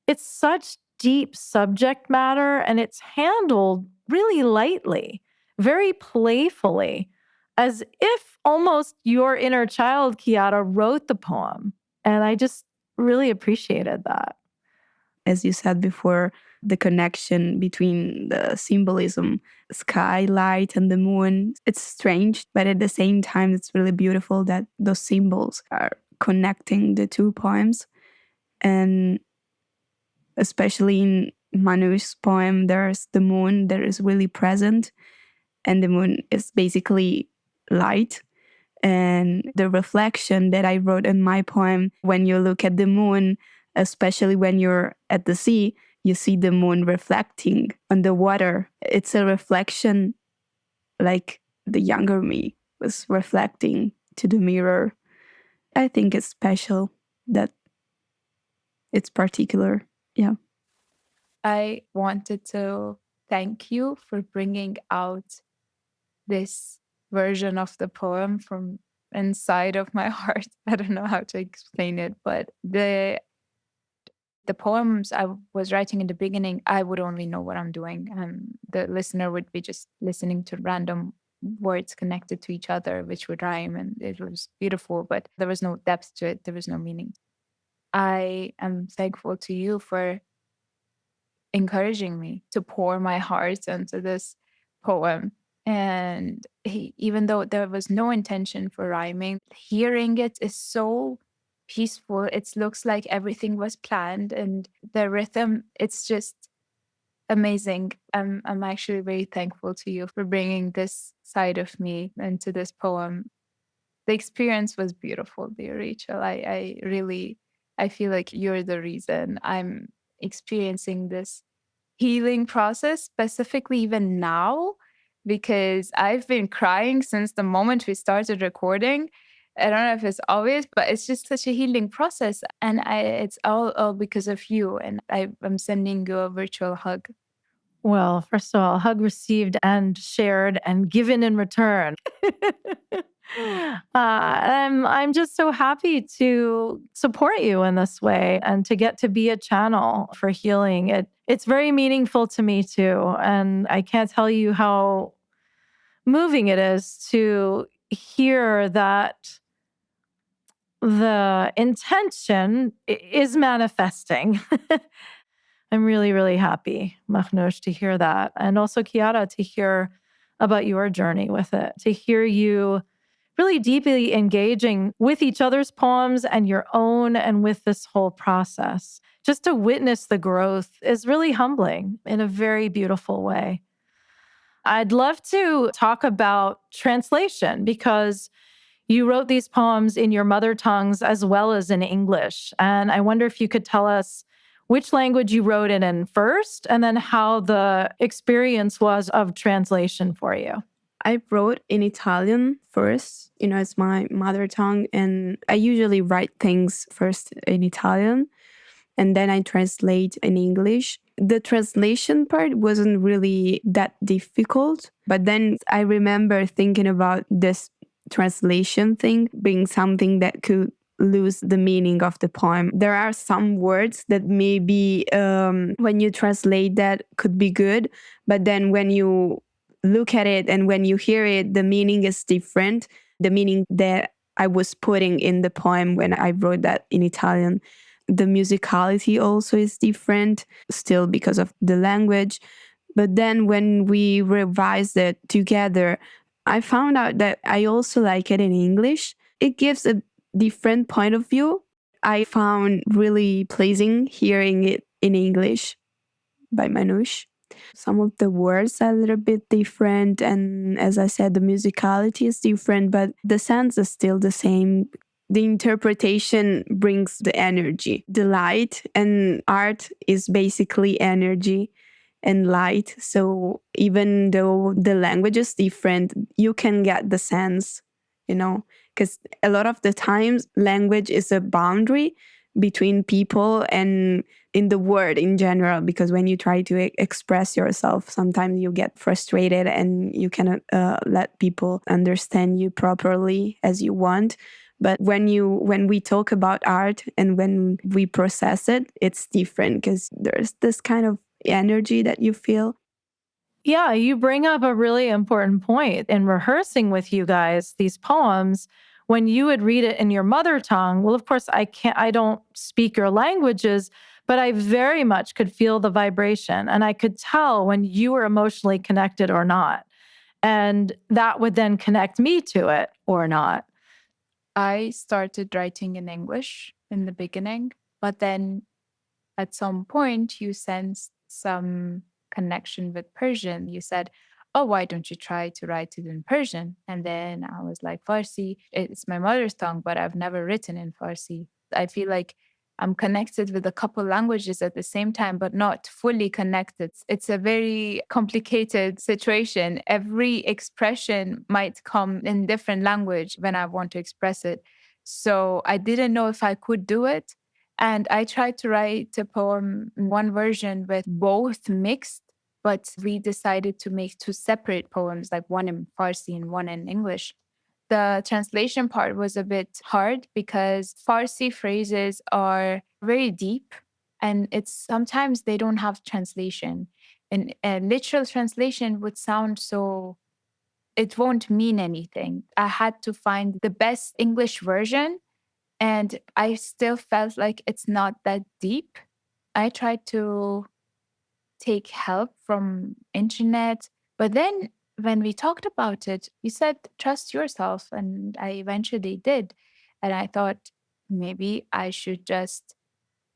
it's such deep subject matter and it's handled really lightly, very playfully, as if almost your inner child, Chiara, wrote the poem. And I just really appreciated that. As you said before, the connection between the symbolism, sky, light, and the moon, it's strange, but at the same time, it's really beautiful that those symbols are connecting the two poems. And especially in Mahnoush's poem, there's the moon that is really present, and the moon is basically light. And the reflection that I wrote in my poem, when you look at the moon, especially when you're at the sea, you see the moon reflecting on the water. It's a reflection like the younger me was reflecting to the mirror. I think it's special that it's particular. Yeah. I wanted to thank you for bringing out this version of the poem from inside of my heart. I don't know how to explain it, but the poems I was writing in the beginning, I would only know what I'm doing, and the listener would be just listening to random words connected to each other, which would rhyme, and it was beautiful, but there was no depth to it. There was no meaning. I am thankful to you for encouraging me to pour my heart into this poem. And even though there was no intention for rhyming, hearing it is so peaceful. It looks like everything was planned, and the rhythm, it's just amazing. I'm actually very thankful to you for bringing this side of me into this poem. The experience was beautiful, dear Rachel. I feel like you're the reason I'm experiencing this healing process, specifically even now, because I've been crying since the moment we started recording. I don't know if it's obvious, but it's just such a healing process. And it's all because of you. And I'm sending you a virtual hug. Well, first of all, hug received and shared and given in return. I'm just so happy to support you in this way and to get to be a channel for healing. It's very meaningful to me too, and I can't tell you how moving it is to hear that the intention is manifesting. I'm really, really happy, Mahnoush, to hear that. And also, Chiara, to hear about your journey with it, to hear you really deeply engaging with each other's poems and your own and with this whole process. Just to witness the growth is really humbling in a very beautiful way. I'd love to talk about translation because you wrote these poems in your mother tongues as well as in English. And I wonder if you could tell us which language you wrote it in first, and then how the experience was of translation for you. I wrote in Italian first, it's my mother tongue, and I usually write things first in Italian, and then I translate in English. The translation part wasn't really that difficult, but then I remember thinking about this translation thing being something that could lose the meaning of the poem. There are some words that maybe when you translate that could be good, but then when you look at it and when you hear it, the meaning is different. The meaning that I was putting in the poem when I wrote that in Italian. The musicality also is different, still because of the language. But then when we revised it together, I found out that I also like it in English. It gives a different point of view. I found really pleasing hearing it in English by Mahnoush. Some of the words are a little bit different, and as I said, the musicality is different, but the sense is still the same. The interpretation brings the energy. The light and art is basically energy and light. So even though the language is different, you can get the sense, because a lot of the times language is a boundary between people and in the word in general, because when you try to express yourself, sometimes you get frustrated and you cannot let people understand you properly as you want. But when we talk about art and when we process it, it's different because there's this kind of energy that you feel. Yeah, you bring up a really important point. In rehearsing with you guys these poems, when you would read it in your mother tongue, well, of course, I don't speak your languages, but I very much could feel the vibration and I could tell when you were emotionally connected or not. And that would then connect me to it or not. I started writing in English in the beginning, but then at some point you sensed some connection with Persian. You said, "Oh, why don't you try to write it in Persian?" And then I was like, Farsi, it's my mother's tongue, but I've never written in Farsi. I feel like I'm connected with a couple languages at the same time, but not fully connected. It's a very complicated situation. Every expression might come in different language when I want to express it. So I didn't know if I could do it. And I tried to write a poem, one version with both mixed, but we decided to make two separate poems, like one in Farsi and one in English. The translation part was a bit hard because Farsi phrases are very deep and it's sometimes they don't have translation. And a literal translation would sound so, it won't mean anything. I had to find the best English version and I still felt like it's not that deep. I tried to take help from internet, but then when we talked about it, you said trust yourself, and I eventually did. And I thought maybe I should just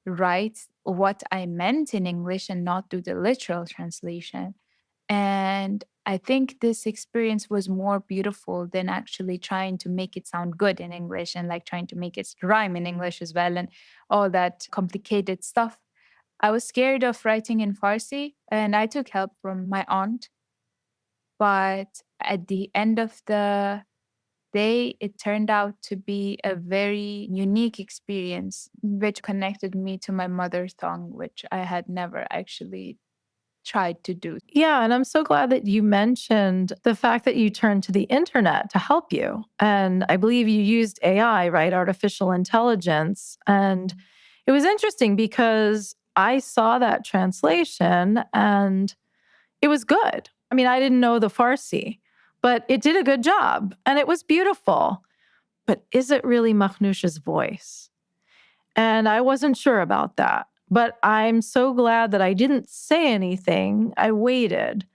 write what I meant in English and not do the literal translation. And I think this experience was more beautiful than actually trying to make it sound good in English and like trying to make it rhyme in English as well and all that complicated stuff. I was scared of writing in Farsi and I took help from my aunt. But at the end of the day, it turned out to be a very unique experience, which connected me to my mother's tongue, which I had never actually tried to do. Yeah, and I'm so glad that you mentioned the fact that you turned to the internet to help you. And I believe you used AI, right? Artificial intelligence. And it was interesting because I saw that translation and it was good. I mean, I didn't know the Farsi, but it did a good job and it was beautiful. But is it really Mahnoush's voice? And I wasn't sure about that. But I'm so glad that I didn't say anything. I waited.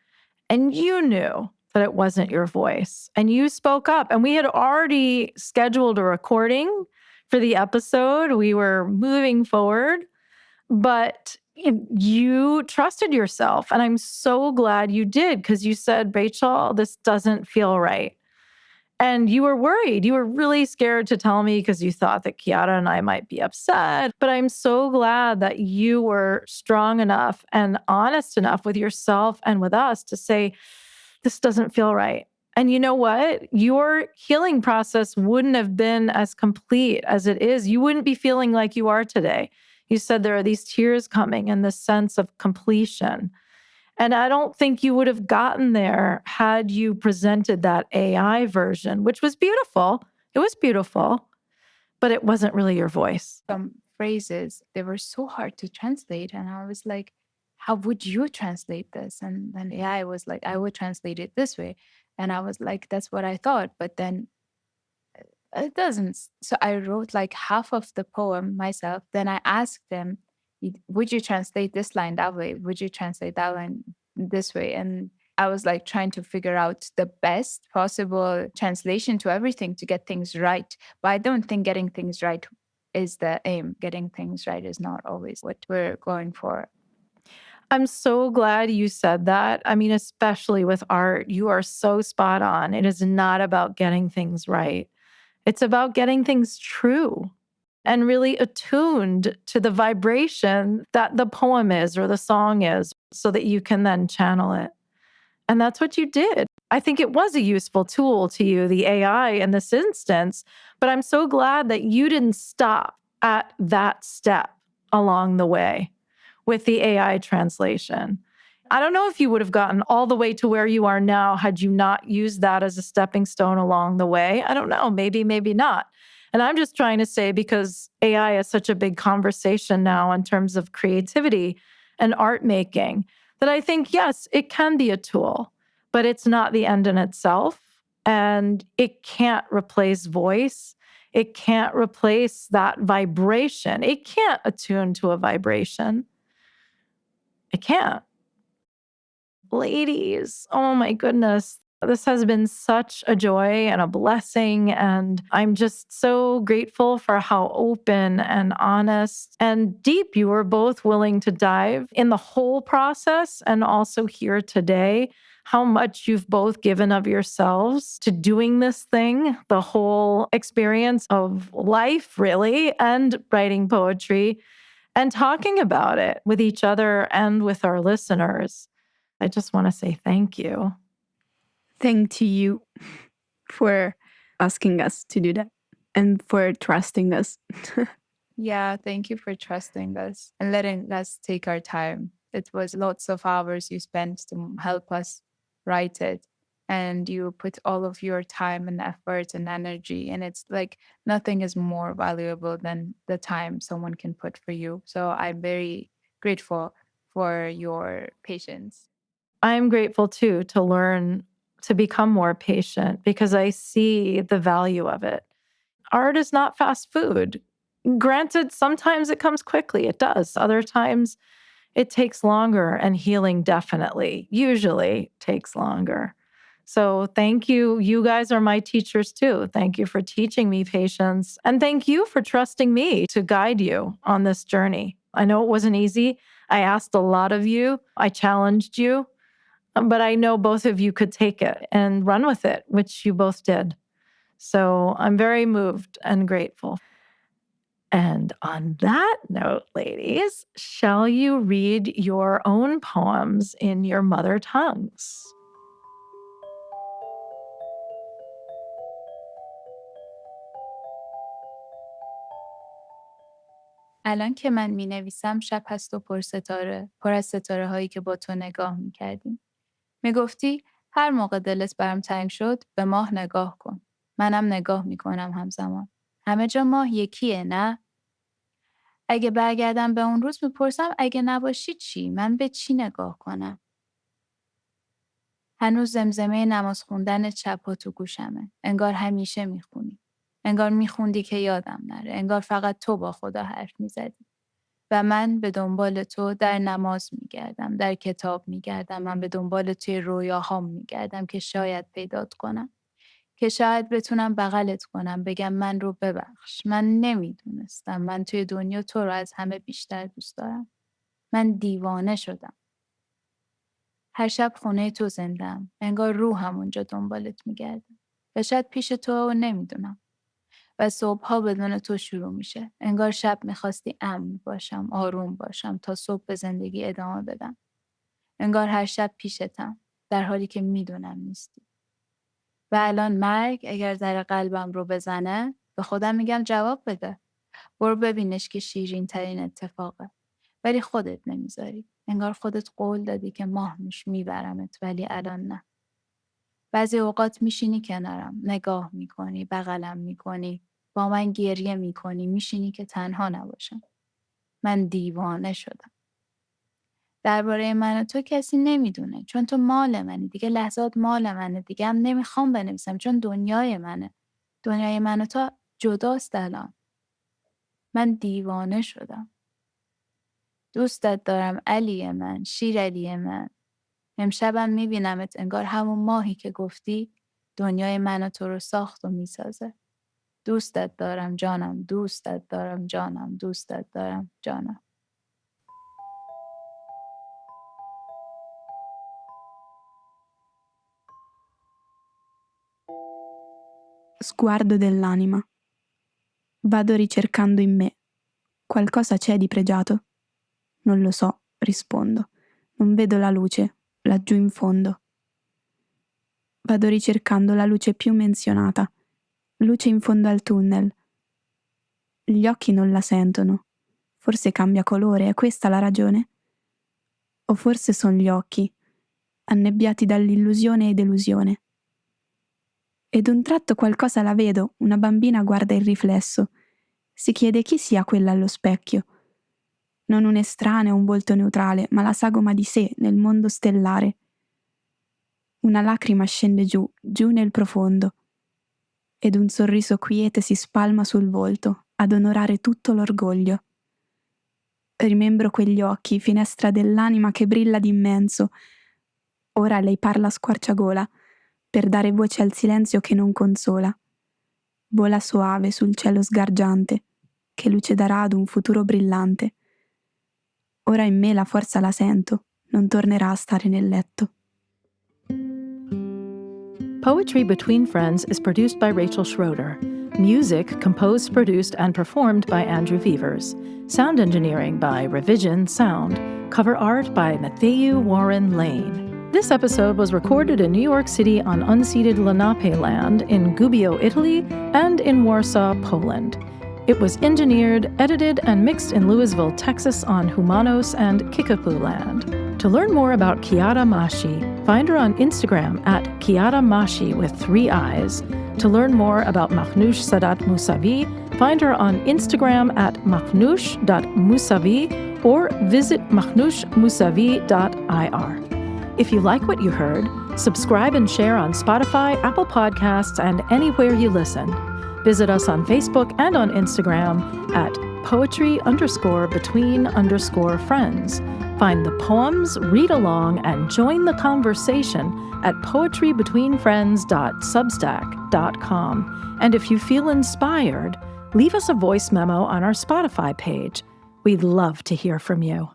And you knew that it wasn't your voice. And you spoke up. And we had already scheduled a recording for the episode. We were moving forward, but you trusted yourself. And I'm so glad you did because you said, Rachel, this doesn't feel right. And you were worried. You were really scared to tell me because you thought that Chiara and I might be upset. But I'm so glad that you were strong enough and honest enough with yourself and with us to say, this doesn't feel right. And you know what? Your healing process wouldn't have been as complete as it is. You wouldn't be feeling like you are today. You said there are these tears coming and this sense of completion. And I don't think you would have gotten there had you presented that AI version, which was beautiful. It was beautiful. but it wasn't really your voice. Some phrases, they were so hard to translate. And I was like, how would you translate this? And then AI was like, I would translate it this way. And I was like, that's what I thought. But then it doesn't. So I wrote like half of the poem myself. Then I asked them, would you translate this line that way? Would you translate that line this way? And I was like trying to figure out the best possible translation to everything to get things right. But I don't think getting things right is the aim. Getting things right is not always what we're going for. I'm so glad you said that. I mean, especially with art, you are so spot on. It is not about getting things right. It's about getting things true and really attuned to the vibration that the poem is or the song is so that you can then channel it. And that's what you did. I think it was a useful tool to you, the AI in this instance, but I'm so glad that you didn't stop at that step along the way with the AI translation. I don't know if you would have gotten all the way to where you are now had you not used that as a stepping stone along the way. I don't know, maybe, maybe not. And I'm just trying to say, because AI is such a big conversation now in terms of creativity and art making, that I think, yes, it can be a tool, but it's not the end in itself. And it can't replace voice. It can't replace that vibration. It can't attune to a vibration. It can't. Ladies, oh my goodness. This has been such a joy and a blessing. And I'm just so grateful for how open and honest and deep you were both willing to dive in the whole process and also here today. How much you've both given of yourselves to doing this thing, the whole experience of life, really, and writing poetry and talking about it with each other and with our listeners. I just want to say thank you. Thank to you for asking us to do that and for trusting us. Yeah, thank you for trusting us and letting us take our time. It was lots of hours you spent to help us write it. And you put all of your time and effort and energy. And it's like nothing is more valuable than the time someone can put for you. So I'm very grateful for your patience. I'm grateful too to learn to become more patient because I see the value of it. Art is not fast food. Granted, sometimes it comes quickly. It does. Other times it takes longer, and healing definitely, usually takes longer. So thank you. You guys are my teachers too. Thank you for teaching me patience. And thank you for trusting me to guide you on this journey. I know it wasn't easy. I asked a lot of you, I challenged you, but I know both of you could take it and run with it, which you both did. So I'm very moved and grateful. And on that note, ladies, shall you read your own poems in your mother tongues? الان که من می نویسم شب هست و پر از ستاره هایی که با تو نگاه می کردیم. می گفتی هر موقع دلت برام تنگ شد به ماه نگاه کن. منم نگاه می کنم همزمان. همه جا ماه یکیه نه؟ اگه برگردم به اون روز میپرسم اگه نباشی چی؟ من به چی نگاه کنم؟ هنوز زمزمه نماز خوندن چپا تو گوشمه. انگار همیشه میخونی. انگار میخوندی که یادم نره. انگار فقط تو با خدا حرف میزدی. و من به دنبال تو در نماز میگردم. در کتاب میگردم. من به دنبال توی رویاهام میگردم که شاید پیدات کنم. که شاید بتونم بغلت کنم. بگم من رو ببخش. من نمیدونستم. من توی دنیا تو رو از همه بیشتر دوست دارم. من دیوانه شدم. هر شب خونه تو زندم. انگار روحم اونجا دنبالت میگرده. و شاید پیش تو و نمیدونم. و صبحها بدون تو شروع میشه. انگار شب میخواستی امن باشم، آروم باشم تا صبح به زندگی ادامه بدم. انگار هر شب پیشتم. در حالی که میدونم نیستی. و الان مرگ اگر در قلبم رو بزنه به خودم میگم جواب بده. برو ببینش که شیرین ترین اتفاقه. ولی خودت نمیذاری. انگار خودت قول دادی که ماهنوش میبرمت ولی الان نه. بعضی اوقات میشینی کنارم، نگاه میکنی، بغلم میکنی. با من گریه میکنی، میشینی که تنها نباشم. من دیوانه شدم. درباره من و تو کسی نمیدونه چون تو مال منی. دیگه لحظات مال منه. دیگه هم نمیخوام بنویسم چون دنیای منه. دنیای من و تو جداست الان. من دیوانه شدم. دوستت دارم علی من، شیرعلی من. امشبم میبینمت انگار همون ماهی که گفتی دنیای من و تو رو ساخت و میسازه. دوستت دارم جانم، دوستت دارم جانم، دوستت دارم جانم. Sguardo dell'anima. Vado ricercando in me. Qualcosa c'è di pregiato? Non lo so, rispondo. Non vedo la luce, laggiù in fondo. Vado ricercando la luce più menzionata. Luce in fondo al tunnel. Gli occhi non la sentono. Forse cambia colore, è questa la ragione? O forse sono gli occhi, annebbiati dall'illusione e delusione. Ed un tratto qualcosa la vedo, una bambina guarda il riflesso. Si chiede chi sia quella allo specchio. Non un estraneo, un volto neutrale, ma la sagoma di sé nel mondo stellare. Una lacrima scende giù, giù nel profondo. Ed un sorriso quiete si spalma sul volto, ad onorare tutto l'orgoglio. Rimembro quegli occhi, finestra dell'anima che brilla d'immenso. Ora lei parla a squarciagola, per dare voce al silenzio che non consola. Vola soave sul cielo sgargiante, che luce darà ad un futuro brillante. Ora in me la forza la sento, non tornerà a stare nel letto. Poetry Between Friends is produced by Rachel Schroeder. Music composed, produced, and performed by Andrew Vevers. Sound engineering by Revision Sound. Cover art by Matthew Warren Lane. This episode was recorded in New York City on unceded Lenape land, in Gubbio, Italy, and in Warsaw, Poland. It was engineered, edited, and mixed in Louisville, Texas on Humanos and Kickapoo land. To learn more about Chiara Masci, find her on Instagram at Chiara Masci with 3 I's. To learn more about Mahnoushsadat Moossavi, find her on Instagram at Mahnoushsadat Moossavi or visit Mahnoushmoossavi.ir. If you like what you heard, subscribe and share on Spotify, Apple Podcasts, and anywhere you listen. Visit us on Facebook and on Instagram at poetry_between_friends. Find the poems, read along, and join the conversation at poetrybetweenfriends.substack.com. And if you feel inspired, leave us a voice memo on our Spotify page. We'd love to hear from you.